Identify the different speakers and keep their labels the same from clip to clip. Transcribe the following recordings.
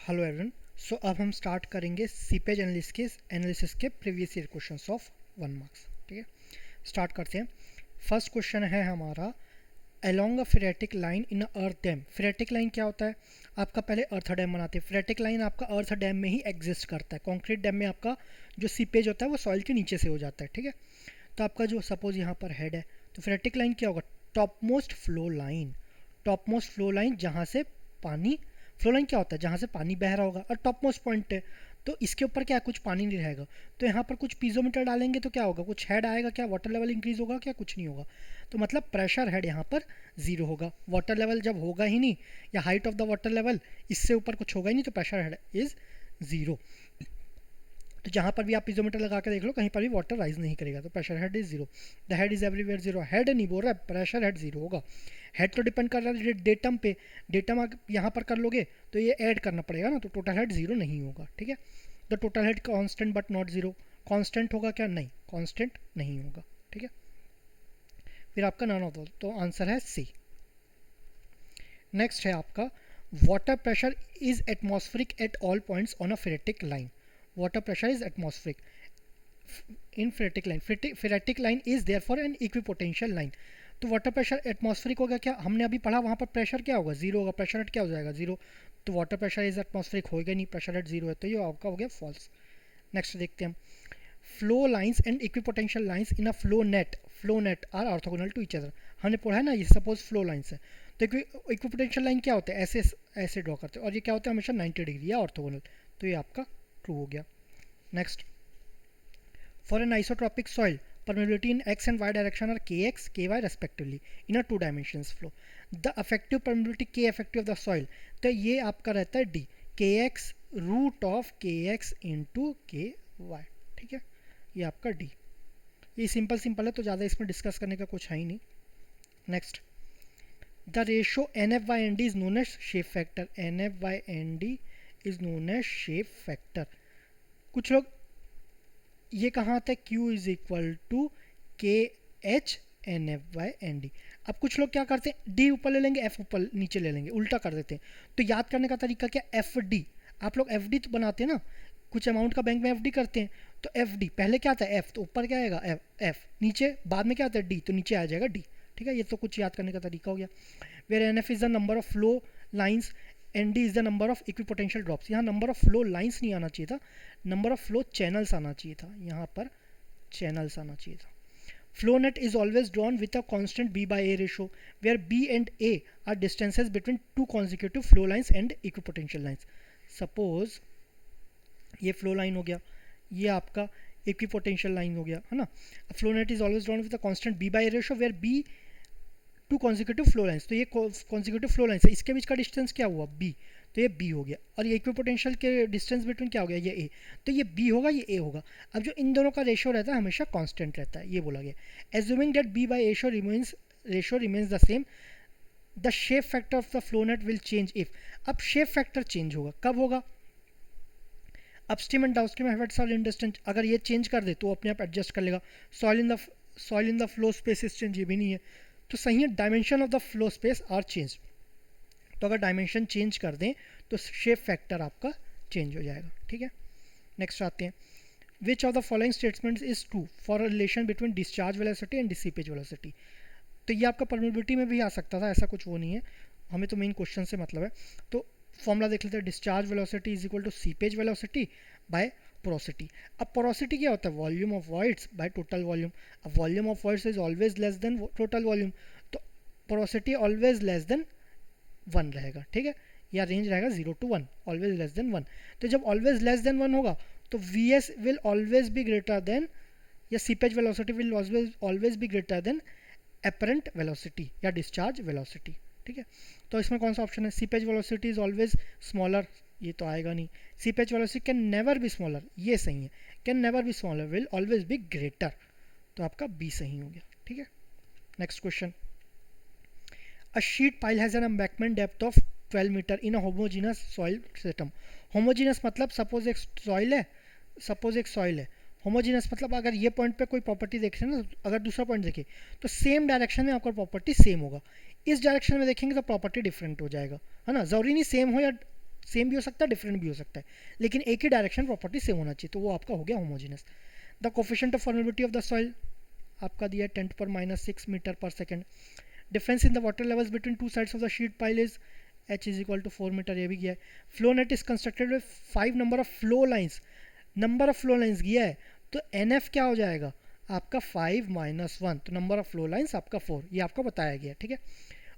Speaker 1: Hello everyone. सो अब हम start करेंगे सीपेज एनालिसिस के previous year questions of 1 marks. ठीक है, स्टार्ट करते हैं। फर्स्ट क्वेश्चन है हमारा, along a phreatic line in a earth dam. Ferritic line क्या होता है? आपका पहले अर्थ डैम बनाते हैं। फेरेटिक लाइन आपका अर्थ डैम में ही एग्जिस्ट करता है। कॉन्क्रीट डैम में आपका जो सीपेज होता है वो सॉइल के नीचे से हो जाता है। ठीक है, तो आपका जो सपोज यहाँ पर हेड है, तो फेरेटिक लाइन क्या होगा? Top most flow line. Top most flow line जहाँ से पानी, फ्लो लाइन क्या होता है? जहाँ से पानी बह रहा होगा, और टॉप मोस्ट पॉइंट है तो इसके ऊपर क्या कुछ पानी नहीं रहेगा। तो यहाँ पर कुछ पीजोमीटर डालेंगे तो क्या होगा? कुछ हेड आएगा, क्या वाटर लेवल इंक्रीज होगा? क्या कुछ नहीं होगा। तो मतलब प्रेशर हेड यहाँ पर ज़ीरो होगा। वाटर लेवल जब होगा ही नहीं, या height of the water level इससे ऊपर कुछ होगा ही नहीं, तो प्रेशर हेड इज़ ज़ीरो। तो जहाँ पर भी आप पीजोमीटर लगा के देख लो, कहीं पर भी वाटर राइज नहीं करेगा, तो pressure head is zero. The head is everywhere zero. Head नहीं बोल रहा है, प्रेशर हेड जीरो होगा। हेड तो डिपेंड कर रहा है डेटम पे। डेटम आप यहाँ पर कर लोगे तो ये ऐड करना पड़ेगा ना, तो टोटल हेड जीरो नहीं होगा। ठीक है, the total head constant but not zero. Constant होगा क्या? नहीं, कांस्टेंट नहीं होगा। ठीक है, फिर आपका नन ऑफ, तो आंसर है सी। नेक्स्ट है आपका, water pressure is atmospheric at all points on a phreatic line. Water pressure is atmospheric in phreatic line. Phreatic line is there for an equipotential line. तो वाटर प्रेशर एटमॉस्फेरिक हो गया। क्या हमने अभी पढ़ा? वहाँ पर प्रेशर क्या होगा? जीरो होगा। प्रेशर हेड क्या हो जाएगा? जीरो। तो वाटर प्रेशर इज एटमॉस्फेरिक होगा नहीं, प्रेशर हेड जीरो है, तो ये आपका हो गया फॉल्स। नेक्स्ट देखते हैं हम, flow lines and equipotential lines in a flow net. Flow net are orthogonal to each other. हमने पढ़ा है ना, ये सपोज फ्लो लाइंस है, तो इक्विपोटेंशियल लाइन क्या होता है? ऐसे ऐसे ड्रॉ करते हैं, और ये क्या होता है? हमेशा 90 डिग्री या ऑर्थोगोनल। तो ये आपका ट्रू हो गया। Next, for an isotropic soil, permeability in x and y direction are kx, ky respectively in a two dimensions flow. The effective permeability k effective of the soil, तो ये आपका रहता है d, kx root of kx into ky। ठीक है, ये आपका d। ये सिंपल सिंपल है, तो ज़्यादा इसमें डिस्कस करने का कुछ है ही नहीं। Next, the ratio N F by N D is known as shape factor. N F by N D is known as shape factor. कुछ लोग ये कहाँ आता है? Q is equal to K H N F by N D. अब कुछ लोग क्या करते हैं, D ऊपर ले लेंगे, F ऊपर नीचे ले लेंगे, उल्टा कर देते हैं। तो याद करने का तरीका क्या? F D. आप लोग एफ डी तो बनाते हैं ना, कुछ अमाउंट का बैंक में एफ डी करते हैं, तो एफ डी पहले क्या आता है? एफ, तो ऊपर क्या आएगा? एफ। एफ नीचे बाद में क्या आता है? डी, तो नीचे आ जाएगा डी। ठीक है, ये तो कुछ याद करने का तरीका हो गया। Where N F is the number of flow lines and D is the number of equipotential drops. यहाँ नंबर ऑफ फ्लो लाइन्स नहीं आना चाहिए था, नंबर ऑफ फ्लो चैनल्स आना चाहिए था। यहाँ पर चैनल्स आना चाहिए था। Flow net is always drawn with a constant B by A ratio, where B and A are distances between two consecutive flow lines and equipotential lines. Suppose ये flow line हो गया, ये आपका इक्विपोटेंशियल लाइन हो गया, है ना। Flow net is always drawn with a constant B by ratio where B two consecutive flow lines. तो ये कॉन्जिक्यूटिव फ्लो लाइन्स है, इसके बीच का डिस्टेंस क्या हुआ? बी। तो ये बी हो गया, और ये इक्विपोटेंशियल के डिस्टेंस बिटवीन क्या हो गया? ये ए। तो ये बी होगा, ये ए होगा। अब जो इन दोनों का रेशियो रहता है हमेशा कांस्टेंट रहता है, ये बोला गया। Assuming that B by ratio remains the same, the shape factor of the flow net will change if. अब शेप फैक्टर चेंज होगा, कब होगा? Upstream and downstream head soil in distance. अगर ये चेंज कर दे तो अपने आप एडजस्ट कर लेगा। Soil in the flow space is change, ये भी नहीं है, तो सही है। Dimension of the flow space are change, तो अगर डायमेंशन चेंज कर दें तो शेप फैक्टर आपका चेंज हो जाएगा। ठीक है, नेक्स्ट आते हैं, which of the following statements is true for a relation between discharge velocity and seepage velocity. तो ये आपका परमिबिलिटी में भी आ सकता था, ऐसा कुछ वो नहीं है, हमें तो मेन क्वेश्चन से मतलब है। तो फॉर्मूला देख लेते हैं, discharge velocity is equal to seepage velocity by porosity. अब पोरोसिटी क्या होता है? Volume of voids by total volume. अब volume of voids is always less than total volume, तो पोरोसिटी ऑलवेज लेस देन 1 रहेगा। ठीक है, या रेंज रहेगा 0 to 1, ऑलवेज लेस देन 1। तो जब ऑलवेज लेस देन 1 होगा तो V s will always be greater than, या seepage velocity will always be greater than apparent velocity या डिस्चार्ज वेलोसिटी। ठीक है, तो इसमें कौन सा ऑप्शन है? Seepage velocity is always smaller, ये तो आएगा नहीं। Seepage velocity can never be smaller, ये सही है। Can never be smaller, will always be greater, तो आपका बी सही हो गया। ठीक है, next question, a sheet pile has an embankment depth of 12 metre in a homogeneous soil system. homogeneous मतलब सपोज एक सॉइल है, होमोजीनियस मतलब अगर ये पॉइंट पे कोई प्रॉपर्टी देखें ना, अगर दूसरा पॉइंट देखें तो सेम डायरेक्शन में आपका प्रॉपर्टी सेम होगा। इस डायरेक्शन में देखेंगे तो प्रॉपर्टी डिफरेंट हो जाएगा, है ना। ज़रूरी नहीं सेम हो या सेम भी हो सकता है, डिफरेंट भी हो सकता है, लेकिन एक ही डायरेक्शन प्रॉपर्टी सेम होना चाहिए, तो वो आपका हो गया homogeneous. The coefficient of permeability of the soil आपका दिया है 10⁻⁻6 मीटर पर second. Difference in the water levels between two sides of the sheet pile is h is equal to 4 metre, ये भी गया है। Flow net is constructed with 5 number of flow lines, number of flow lines गया है, तो N F क्या हो जाएगा आपका 5 माइनस 1, तो नंबर ऑफ फ्लो लाइंस आपका 4, ये आपको बताया गया, ठीक है।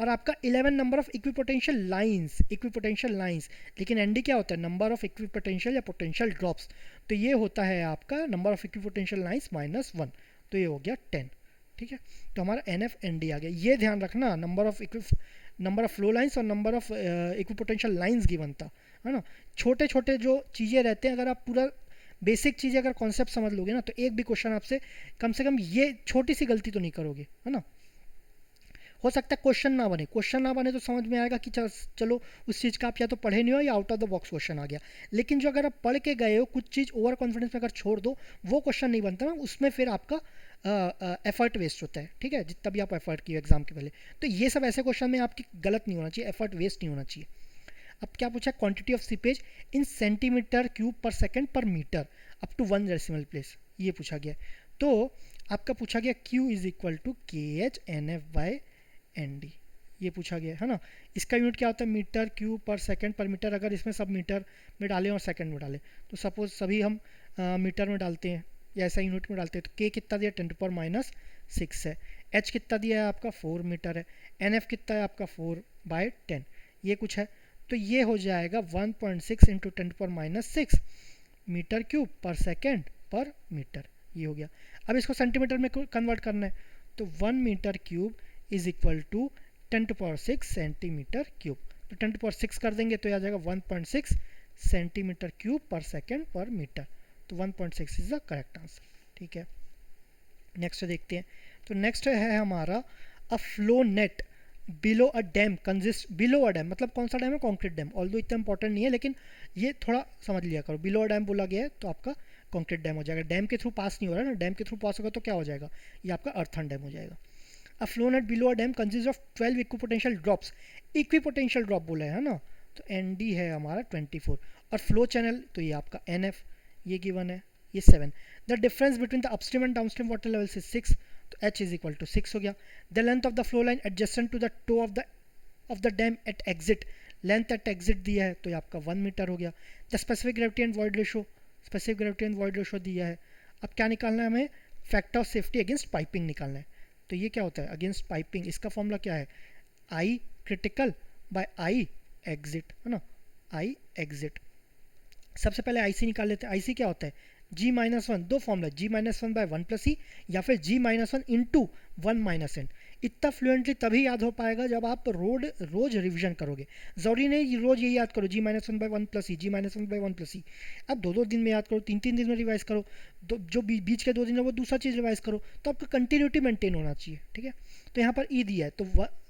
Speaker 1: और आपका 11 number of equipotential lines, equipotential lines, लेकिन एनडी क्या होता है, नंबर ऑफ इक्विपोटेंशियल या पोटेंशियल ड्रॉप्स, तो ये होता है आपका number of equipotential lines minus 1, तो ये हो गया 10, ठीक है। तो हमारा एन एफ एन डी आ गया। ये ध्यान रखना, नंबर ऑफ फ्लो लाइंस और number of equipotential lines given था, है ना। छोटे छोटे जो चीज़ें रहते हैं, अगर आप पूरा बेसिक चीज़ें अगर कॉन्सेप्ट समझ लोगे ना, तो एक भी क्वेश्चन आपसे कम से कम ये छोटी सी गलती तो नहीं करोगे, है ना। हो सकता है क्वेश्चन ना बने, क्वेश्चन ना बने तो समझ में आएगा कि चलो उस चीज़ का आप या तो पढ़े नहीं हो या out of the box question आ गया, लेकिन जो अगर आप पढ़ के गए हो, कुछ चीज़ ओवर कॉन्फिडेंस में अगर छोड़ दो, वो क्वेश्चन नहीं बनता ना, उसमें फिर आपका एफर्ट वेस्ट होता है, ठीक है, जितना भी आप एफर्ट किए एग्जाम के पहले। तो ये सब ऐसे क्वेश्चन में आपकी गलत नहीं होना चाहिए, एफर्ट वेस्ट नहीं होना चाहिए। अब क्या पूछा, quantity of seepage in centimetre cube पर सेकंड पर metre up to 1 decimal place, ये पूछा गया। तो आपका पूछा गया Q is equal to KH/NF/ND, ये पूछा गया है ना। इसका यूनिट क्या होता है, मीटर क्यूब पर सेकंड पर मीटर। अगर इसमें सब मीटर में डालें और सेकंड में डालें, तो सपोज सभी हम मीटर में डालते हैं या ऐसा यूनिट में डालते हैं, तो K कितना दिया 10⁻⁻6 है, H कितना दिया है आपका 4 मीटर है, NF कितना है आपका 4/10, ये कुछ है। तो ये हो जाएगा 1.6 इंटू 10⁻⁶ मीटर क्यूब पर सेकेंड पर मीटर, ये हो गया। अब इसको सेंटीमीटर में कन्वर्ट करना है, तो 1 metre cube is equal to 10⁻⁶ centimetre cube, तो 10⁻⁶ कर देंगे तो आ जाएगा 1.6 सेंटीमीटर क्यूब पर सेकेंड पर मीटर, तो 1.6 इज द करेक्ट आंसर, ठीक है। नेक्स्ट देखते हैं, तो नेक्स्ट है हमारा अ फ्लो नेट बिलो अ डैम कंजिस्ट, बिलो अ डैम मतलब कौन सा डैम है, कॉन्क्रीट डैम, ऑल्दो इतना इंपॉर्टेंट नहीं है, लेकिन ये थोड़ा समझ लिया करो। बिलो अ डैम बोला गया है तो आपका कॉन्क्रीट डैम हो जाएगा, डैम के थ्रू पास नहीं हो रहा है ना, डैम के थ्रू पास होगा तो क्या हो जाएगा, ये आपका अर्थन डैम हो जाएगा। अ flow net below a dam consist of 12 equipotential drops, equipotential drop बोला है ना, तो एन डी है हमारा 24, और फ्लो चैनल तो ये आपका एन एफ, ये गिवन है, ये 7। The difference between the upstream and downstream water level से 6, तो h इज इक्वल टू 6 हो गया। The length of the flow line adjacent to the toe of the dam at exit, length at exit दिया है तो ये आपका 1 metre हो गया। The specific gravity and void ratio, specific gravity and void ratio दिया है। अब क्या निकालना है हमें, factor of safety against piping निकालना है। तो ये क्या होता है अगेंस्ट पाइपिंग, इसका फॉर्मूला क्या है, आई क्रिटिकल बाय आई एग्जिट, है ना, आई एग्जिट। सबसे पहले आईसी निकाल लेते हैं। आईसी क्या होता है, g-1, दो फॉर्मूला g-1/1 + e या फिर g-1 इंटू 1 - n। इतना फ्लुएंटली तभी याद हो पाएगा जब आप रोज रिवीजन करोगे। ज़रूरी नहीं रोज यही याद करो g-1/1 + e, g-1/1 + e। अब दो दिन में याद करो, तीन दिन में रिवाइज करो, जो बीच के 2 दिन है वो दूसरा चीज़ रिवाइज करो, तो आपका कंटिन्यूटी मेंटेन होना चाहिए, ठीक है। तो यहाँ पर ई दिया है तो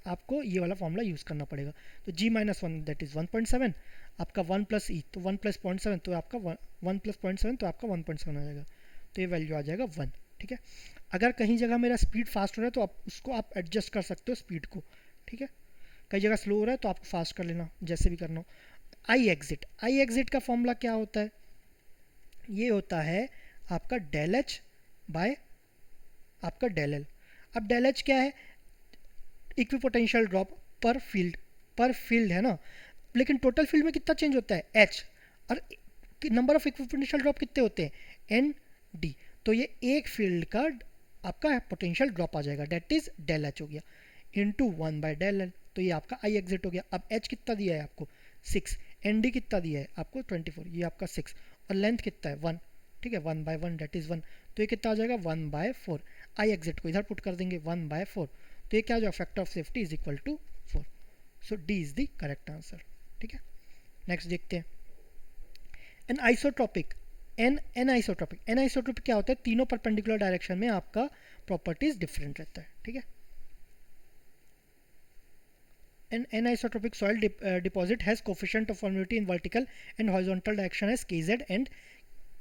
Speaker 1: आपको ये वाला फॉर्मूला यूज़ करना पड़ेगा। तो g-1 दैट इज़ 1.7, आपका 1 + e तो 1 + 0.7 तो आपका 1 + 0.7 तो आपका 1.7 आ जाएगा, तो ये वैल्यू आ जाएगा 1, ठीक है। अगर कहीं जगह मेरा स्पीड फास्ट हो रहा है तो आप एडजस्ट कर सकते हो स्पीड को, ठीक है। कई जगह स्लो हो रहा है तो आपको फास्ट कर लेना, जैसे भी करना हो। आई एग्जिट का फॉर्मूला क्या होता है, ये होता है आपका डेल एच बाय आपका डेल एल। अब डेल एच क्या है, इक्विपोटेंशियल ड्रॉप पर फील्ड है ना, लेकिन टोटल फील्ड में कितना चेंज होता है एच, और नंबर ऑफ इक्विपोटेंशियल ड्रॉप कितने होते हैं एन डी, तो ये एक फील्ड का आपका पोटेंशियल ड्रॉप आ जाएगा, डेट इज डेल एच हो गया इंटू 1/डेल एल, तो ये आपका आई एग्जिट हो गया। अब एच कितना दिया है आपको 6, एन डी कितना दिया है आपको 24, ये आपका 6, और लेंथ कितना है 1, ठीक है, 1/1 डेट इज़ 1, तो ये कितना आ जाएगा 1/4। आई एग्जिट को इधर पुट कर देंगे 1/4, तो ये क्या हो जाएगा factor of safety is equal to 4, so D is the correct answer, ठीक है। नेक्स्ट देखते हैं एन आइसोट्रॉपिक। एन आइसोट्रॉपिक क्या होता है, तीनों परपेंडिकुलर डायरेक्शन में आपका प्रॉपर्टीज डिफरेंट रहता है, ठीक है। An anisotropic soil deposit has coefficient of formality in vertical and horizontal direction as kz and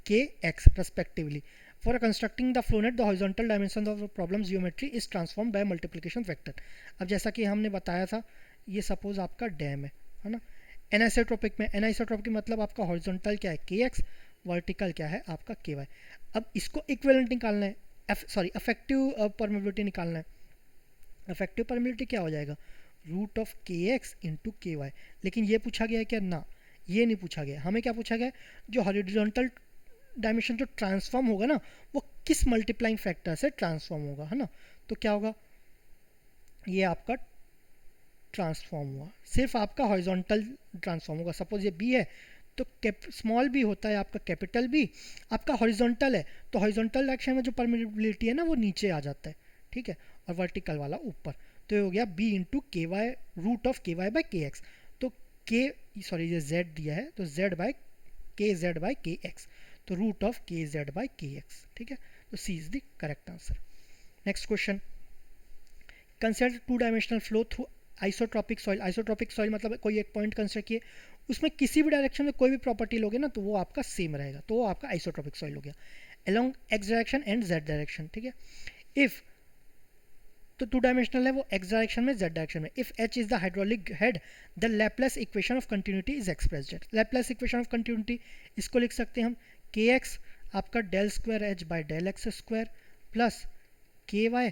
Speaker 1: kx respectively. For constructing the flow net, the horizontal dimension of the problem geometry is transformed by multiplication factor. अब जैसा कि हमने बताया था, ये suppose आपका dam है ना, एनाइसोट्रॉपिक में, एनाइसोट्रॉपिक मतलब आपका हॉरिजॉन्टल क्या है के एक्स, वर्टिकल क्या है आपका के वाई। अब इसको इक्विवेलेंट निकालना है, अफेक्टिव परमेबिलिटी निकालना है। अफेक्टिव परमेबिलिटी क्या हो जाएगा, रूट ऑफ के एक्स इंटू के वाई। लेकिन ये पूछा गया है क्या, ना ये नहीं पूछा गया, हमें क्या पूछा गया है, जो हॉरिजॉन्टल डायमेंशन जो ट्रांसफॉर्म होगा ना, वो किस मल्टीप्लाइंग फैक्टर से ट्रांसफॉर्म होगा, है ना। तो क्या होगा, ये आपका ट्रांसफॉर्म हुआ, सिर्फ आपका हॉरिजॉन्टल ट्रांसफॉर्म होगा। सपोज ये बी है तो स्मॉल बी होता है आपका कैपिटल बी, आपका हॉरिजॉन्टल है तो हॉरिजॉन्टल डायरेक्शन में जो परमिबिलिटी है ना वो नीचे आ जाता है, ठीक है, और वर्टिकल वाला ऊपर। तो ये हो गया B into K Y, root of K Y by K X. तो के, सॉरी ये जेड दिया है तो जेड बाई के एक्स, तो root of K Z by K X, ठीक है। तो C is the correct answer. Next question, consider two dimensional flow through isotropic soil. Isotropic soil मतलब कोई एक पॉइंट कंसिडर किए, उसमें किसी भी डायरेक्शन में कोई भी प्रॉपर्टी लोगे ना तो वो आपका सेम रहेगा, तो वो आपका आइसोट्रॉपिक सॉइल हो गया। Along X direction and Z direction, ठीक है। इफ, तो टू डायमेंशनल है वो एक्स डायरेक्शन में जेड डायरेक्शन में। If H is the hydraulic head the Laplace equation of continuity is expressed at. Laplace equation of continuity इसको लिख सकते हैं हम, के एक्स आपका del square H by del X square plus K Y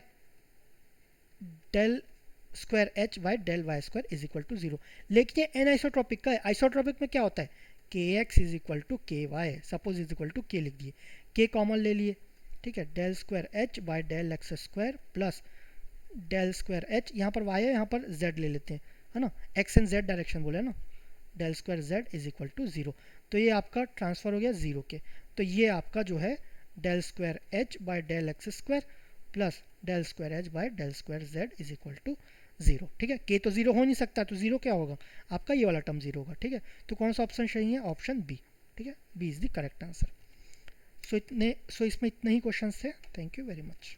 Speaker 1: del square H by del Y square is equal to zero. लेकिन ये an isotropic का है, आइसोट्रॉपिक में क्या होता है, K X is equal to K Y, suppose is equal to K लिख दिए, के कॉमन ले लिए, ठीक है, del square H by del X square plus del square H, यहाँ पर वाई है यहाँ पर जेड ले लेते हैं, है ना, एक्स एंड जेड डायरेक्शन बोले ना, del square Z is equal to zero. तो ये आपका ट्रांसफर हो गया जीरो के, तो ये आपका जो है del square H by del X square plus del square H by del square Z is equal to zero, ठीक है। के तो जीरो हो नहीं सकता, तो जीरो क्या होगा आपका, ये वाला टर्म जीरो होगा, ठीक है। तो कौन सा ऑप्शन सही है, ऑप्शन बी, ठीक है, B is the correct answer. So इसमें इतने ही क्वेश्चन थे। Thank you very much.